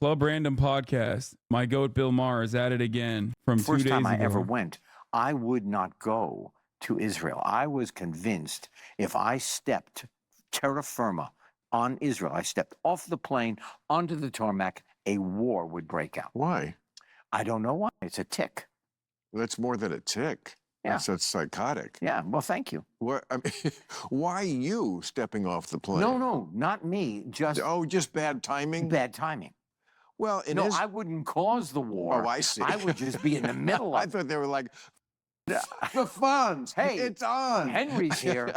Club Random Podcast. My goat Bill Maher is at it again from 2 days ago. First time I ever went, I would not go to Israel. I was convinced if I stepped terra firma on Israel, I stepped off the plane onto the tarmac, a war would break out. Why? I don't know why. It's a tick. That's more than a tick. Yeah. That's psychotic. Yeah, well, thank you. What? I mean, why you stepping off the plane? No, not me. Just bad timing? Bad timing. Well, I wouldn't cause the war. Oh, I see. I would just be in the middle of I thought they were like, the funds. Hey, it's on. Henry's here.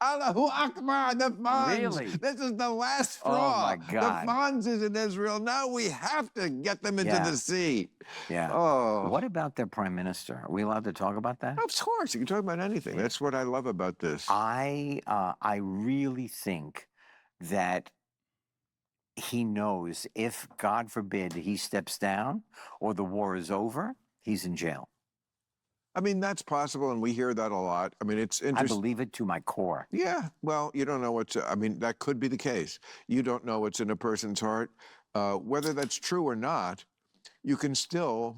Allahu Akbar, the funds. Really? This is the last straw. Oh, my God. The funds is in Israel. Now we have to get them into the sea. Yeah. Oh. What about their prime minister? Are we allowed to talk about that? Of course. You can talk about anything. That's what I love about this. I really think that he knows if, God forbid, he steps down or the war is over, he's in jail. I mean, that's possible, and we hear that a lot. I mean, it's interesting. I believe it to my core. Yeah, well, you don't know what's, I mean, that could be the case. You don't know what's in a person's heart. Whether that's true or not, you can still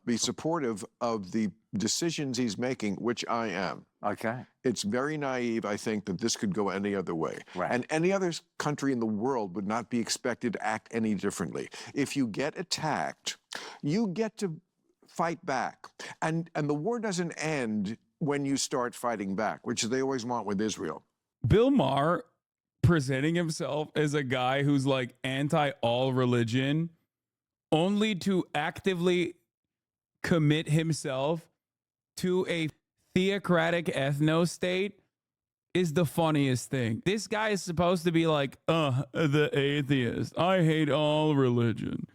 be supportive of the decisions he's making, which I am. Okay. It's very naive, I think, that this could go any other way. Right. And any other country in the world would not be expected to act any differently. If you get attacked, you get to fight back. And the war doesn't end when you start fighting back, which they always want with Israel. Bill Maher presenting himself as a guy who's like anti-all religion, only to actively commit himself to a theocratic ethno-state is the funniest thing. This guy is supposed to be like, the atheist. I hate all religion.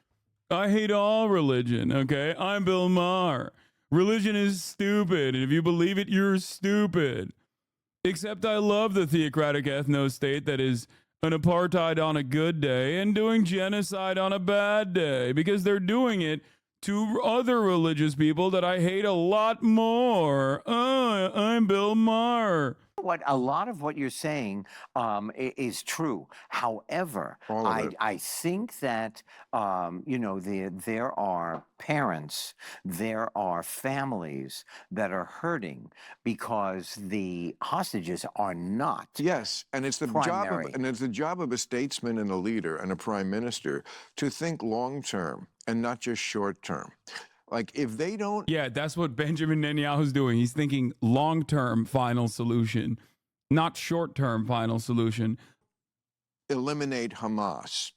I hate all religion, okay? I'm Bill Maher. Religion is stupid, and if you believe it, you're stupid. Except I love the theocratic ethno-state that is an apartheid on a good day and doing genocide on a bad day, because they're doing it to other religious people that I hate a lot more. I'm Bill Maher. A lot of what you're saying is true. However, I think that, there are parents, there are families that are hurting because the hostages are not. Yes, and it's the job of a statesman and a leader and a prime minister to think long term and not just short term. Like, if they don't... Yeah, that's what Benjamin Netanyahu's doing. He's thinking long-term final solution, not short-term final solution. Eliminate Hamas.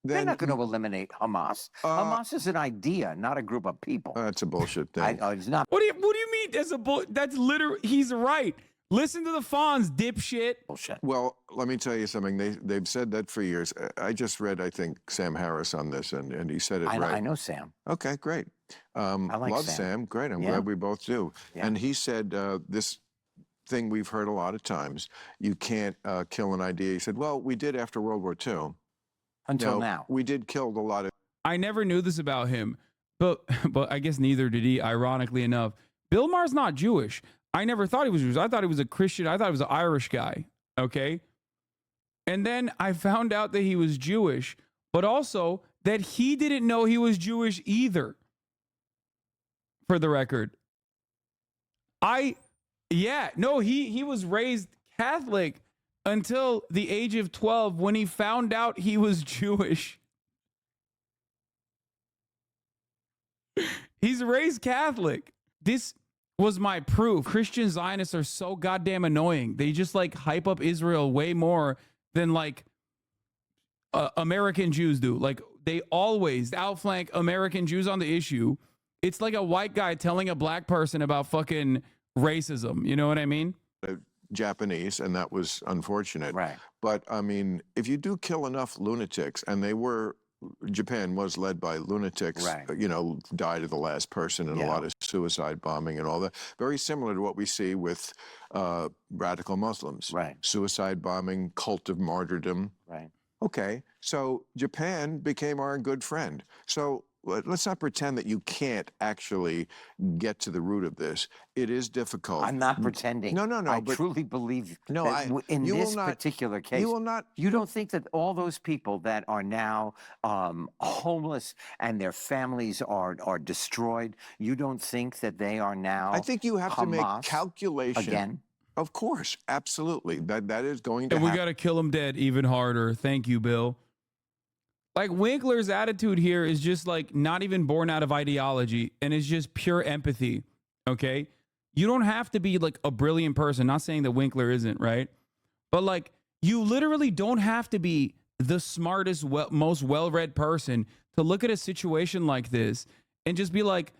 They're not going to eliminate Hamas. Hamas is an idea, not a group of people. That's a bullshit thing. It's not. What do you mean? That's literally... He's right. Listen to the Fonz, dipshit. Bullshit. Well, let me tell you something. They've said that for years. I just read, I think, Sam Harris on this, and he said it right. I know Sam. Okay, great. I like love Sam. Great. I'm glad we both do. Yeah. And he said this thing we've heard a lot of times. You can't kill an idea. He said, well, we did after World War II. Until now. We did kill a lot of... I never knew this about him, but I guess neither did he, ironically enough. Bill Maher's not Jewish. I never thought he was Jewish. I thought he was a Christian. I thought he was an Irish guy, okay? And then I found out that he was Jewish, but also that he didn't know he was Jewish either, for the record. He was raised Catholic until the age of 12 when he found out he was Jewish. He's raised Catholic. This was my proof. Christian Zionists are so goddamn annoying. They just like hype up Israel way more than like American Jews do. Like they always outflank American Jews on the issue. It's like a white guy telling a black person about fucking racism. You know what I mean? Japanese, and that was unfortunate. Right. But I mean, if you do kill enough lunatics, and Japan was led by lunatics, right. Died of the last person and a lot of suicide bombing and all that. Very similar to what we see with radical Muslims. Right. Suicide bombing, cult of martyrdom. Right. Okay, so Japan became our good friend. So let's not pretend that you can't actually get to the root of this. It is difficult. I'm not pretending. No, no, no. I but truly believe no, that in you will this not- particular case, you will not. you don't think that all those people that are now homeless and their families are destroyed, you don't think that they are now I think you have to make Hamas calculation. again? Of course, absolutely. That is going to And we happen. got to kill him dead even harder. Thank you, Bill. Like Winkler's attitude here is just like not even born out of ideology and is just pure empathy. Okay. You don't have to be like a brilliant person. Not saying that Winkler isn't, right? But like you literally don't have to be the smartest, most well-read person to look at a situation like this and just be like,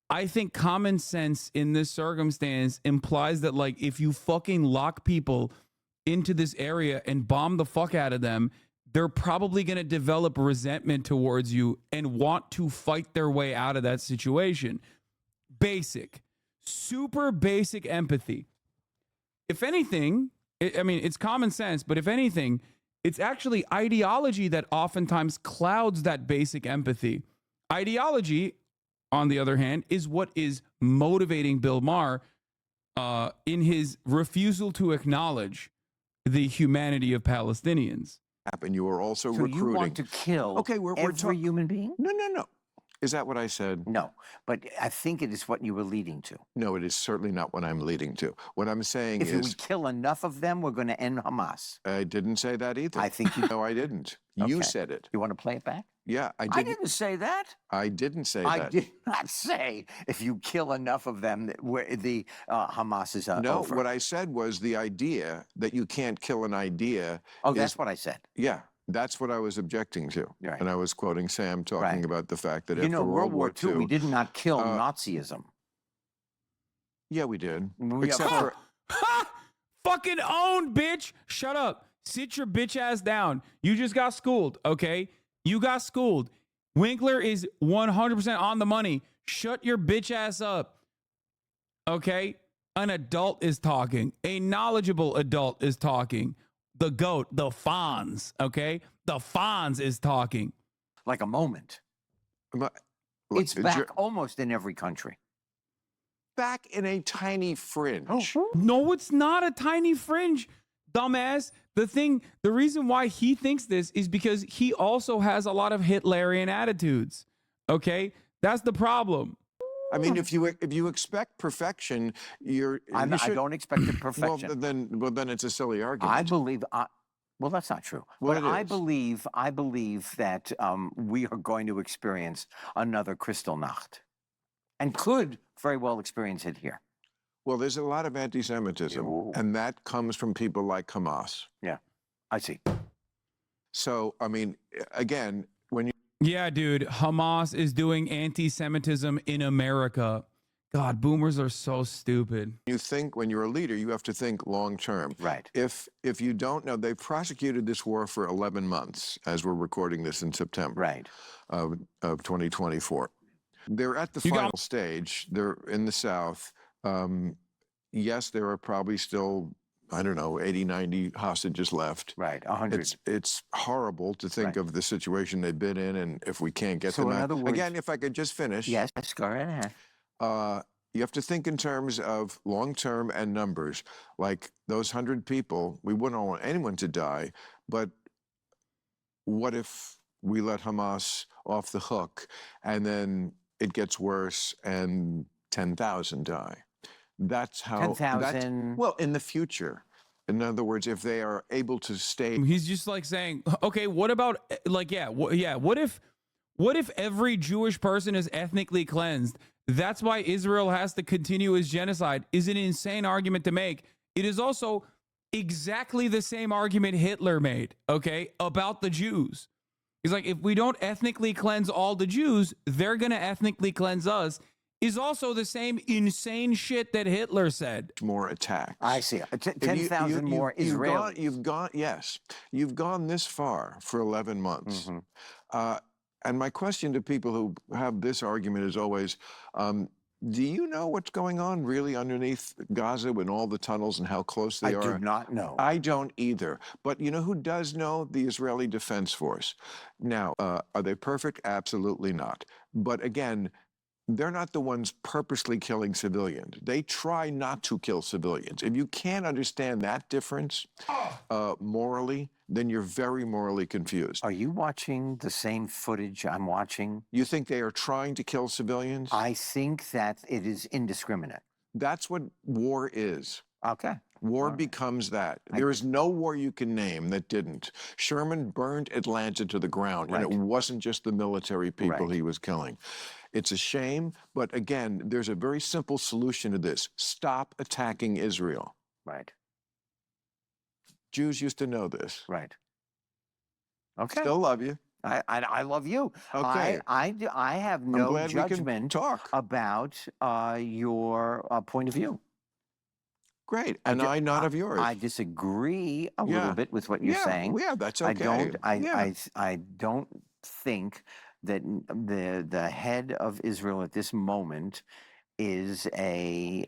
I think common sense in this circumstance implies that like if you fucking lock people into this area and bomb the fuck out of them, they're probably going to develop resentment towards you and want to fight their way out of that situation. Basic, super basic empathy. If anything, I mean, it's common sense, but if anything, it's actually ideology that oftentimes clouds that basic empathy. Ideology, on the other hand, is what is motivating Bill Maher in his refusal to acknowledge the humanity of Palestinians. Happen. You are also So recruiting. you want to kill every human being? No, no, no. Is that what I said? No, but I think it is what you were leading to. No, it is certainly not what I'm leading to. What I'm saying If we is, kill enough of them, we're going to end Hamas. I didn't say that either. I think you. No, I didn't. You Okay. said it. You want to play it back? Yeah, I I didn't. didn't say that. I didn't say I that. did not say if you kill enough of them, where the Hamas is No, over. what I said was the idea that you can't kill an idea. Oh, is- that's what I said. Yeah, that's what I was objecting to. Right. And I was quoting Sam talking Right. about the fact that You after know, World War II, we II, did not kill uh, Nazism. yeah, we did. We- Except yeah, for Ha! Fucking owned, bitch. Shut up. Sit your bitch ass down. You just got schooled, okay? You got schooled. Winkler is 100% on the money. Shut your bitch ass up, okay? An adult is talking. A knowledgeable adult is talking. The GOAT, the Fonz, okay? The Fonz is talking. like a moment. Look, It's back you're almost in every country. back in a tiny fringe. No, it's not a tiny fringe, dumbass. The reason why he thinks this is because he also has a lot of Hitlerian attitudes. Okay? That's the problem. I mean, if you expect perfection, I don't expect the well, perfection. then it's a silly argument. I believe. Well, that's not true. Well, but it I is. believe that we are going to experience another Kristallnacht, and could very well experience it here. Well, there's a lot of anti-Semitism, Ooh. and that comes from people like Hamas. Yeah, I see. So, I mean, again, when Yeah, dude. Hamas is doing anti-Semitism in America. God, boomers are so stupid. you think, when you're a leader, you have to think long term. Right. If you don't know, they've prosecuted this war for 11 months, as we're recording this in September Right. of 2024. They're at the You got- final stage. They're in the South. Yes, there are probably still, I don't know, 80, 90 hostages left. Right. 100. It's horrible to think Right. of the situation they've been in, and if we can't get So them in out. other words- Again, if I could just finish. Yes. Go right ahead. You have to think in terms of long-term and numbers. Like those 100 people, we wouldn't want anyone to die, but what if we let Hamas off the hook and then it gets worse and 10,000 die? That's how. 10,000. Well, in the future. In other words, if they are able to stay. He's just like saying, okay, what about like, what if every Jewish person is ethnically cleansed? That's why Israel has to continue his genocide. Is an insane argument to make. It is also exactly the same argument Hitler made, okay, about the Jews. He's like, if we don't ethnically cleanse all the Jews, they're going to ethnically cleanse us. Is also the same insane shit that Hitler said. More attacks. I see. If you- 10,000 more Israelis. You've gone this far for 11 months. Mhm. And my question to people who have this argument is always, Do you know what's going on really underneath Gaza in all the tunnels and how close they I are? do not know. I don't either. But you know who does know? The Israeli Defense Force. Now, are they perfect? Absolutely not. But again, they're not the ones purposely killing civilians. They try not to kill civilians. If you can't understand that difference morally, then you're very morally confused. Are you watching the same footage I'm watching? You think they are trying to kill civilians? I think that it is indiscriminate. That's what war is. Okay. War becomes that. There is no war you can name that didn't. Sherman burned Atlanta to the ground, and it wasn't just the military people he was killing. It's a shame, but again, there's a very simple solution to this. Stop attacking Israel. Right. Jews used to know this. Right. Okay. Still love you. I love you. Okay. I have I'm no glad we can judgment talk. about your point of view. Great. And I not of yours. I disagree a little bit with what you're saying. Yeah, that's okay. I don't think that the head of Israel at this moment is a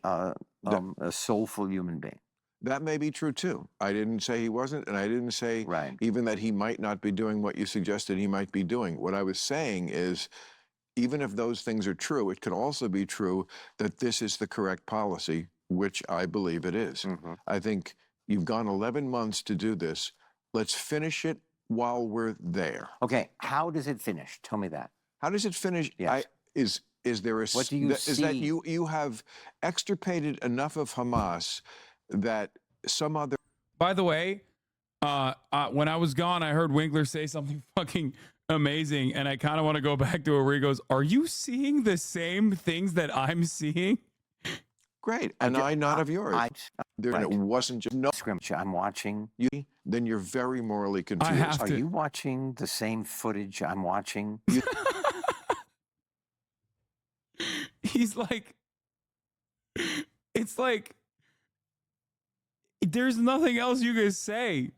soulful human being. That may be true too. I didn't say he wasn't, and I didn't say even that he might not be doing what you suggested he might be doing. What I was saying is, even if those things are true, it could also be true that this is the correct policy, which I believe it is. I think you've gone 11 months to do this. Let's finish it while we're there. Okay, how does it finish? Tell me that. How does it finish? Yes. Is there a... What do you see? Is that you have extirpated enough of Hamas that some other... By the way, when I was gone, I heard Winkler say something fucking amazing, and I kind of want to go back to it where he goes, "Are you seeing the same things that I'm seeing?" Great, and I not of yours. It wasn't just no scrimmage I'm watching. Then you're very morally confused. I have Are to. you watching the same footage I'm watching? He's like, it's like, there's nothing else you can say.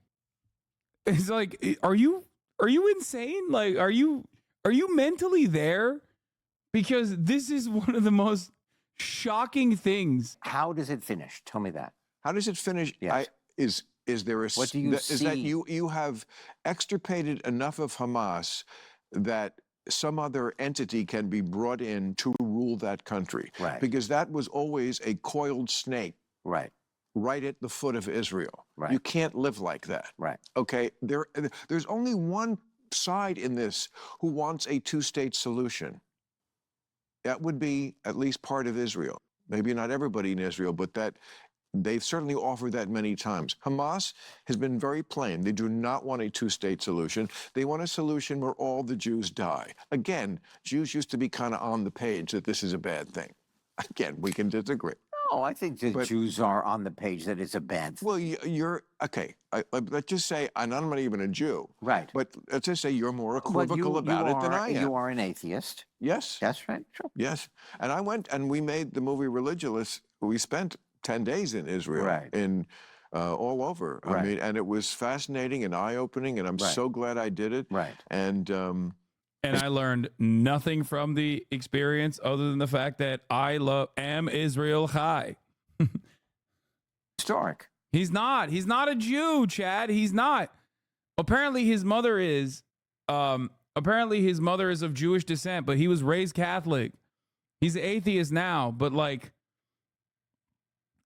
It's like, are you insane? Like, are you mentally there? Because this is one of the most shocking things. How does it finish? Tell me that. How does it finish? Yes. Is there a... What do you Is that you have extirpated enough of Hamas that some other entity can be brought in to rule that country? Right. Because that was always a coiled snake. Right. Right at the foot of Israel. Right. You can't live like that. Right. Okay? There's only one side in this who wants a two-state solution. That would be at least part of Israel. Maybe not everybody in Israel, but that they've certainly offered that many times. Hamas has been very plain. They do not want a two-state solution. They want a solution where all the Jews die. Again, Jews used to be kind of on the page that this is a bad thing. Again, we can disagree. No, I think the Jews are on the page that it's a bad thing. Well, you're okay. Let's just say I'm not even a Jew. Right. But let's just say you're more equivocal about it than I am. You are an atheist. Yes. That's right. Sure. Yes. And I went and we made the movie Religulous. We spent 10 days in Israel, in all over. I mean, and it was fascinating and eye-opening, and I'm so glad I did it. Right. And I learned nothing from the experience other than the fact that I am Israel Chai. Historic. He's not a Jew, Chad. He's not. Apparently his mother is of Jewish descent, but he was raised Catholic. He's an atheist now, but like,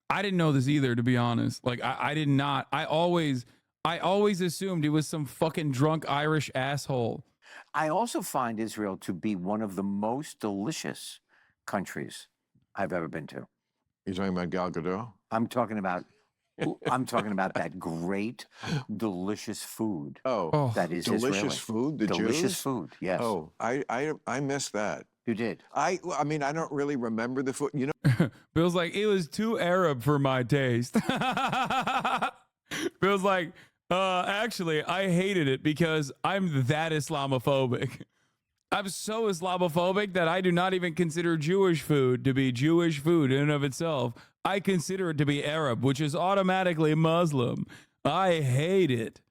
I didn't know this either, to be honest. Like, I did not. I always assumed he was some fucking drunk Irish asshole. I also find Israel to be one of the most delicious countries I've ever been to. You're talking about Gal Gadot? I'm talking about that great, delicious food. Oh, that is delicious Israeli. food. The delicious Jews? Food. Yes. Oh, I missed that. You did. I mean, I don't really remember the food. You know, Bill's like, it was too Arab for my taste. Bill's like, actually, I hated it because I'm that Islamophobic. I'm so Islamophobic that I do not even consider Jewish food to be Jewish food in and of itself. I consider it to be Arab, which is automatically Muslim. I hate it.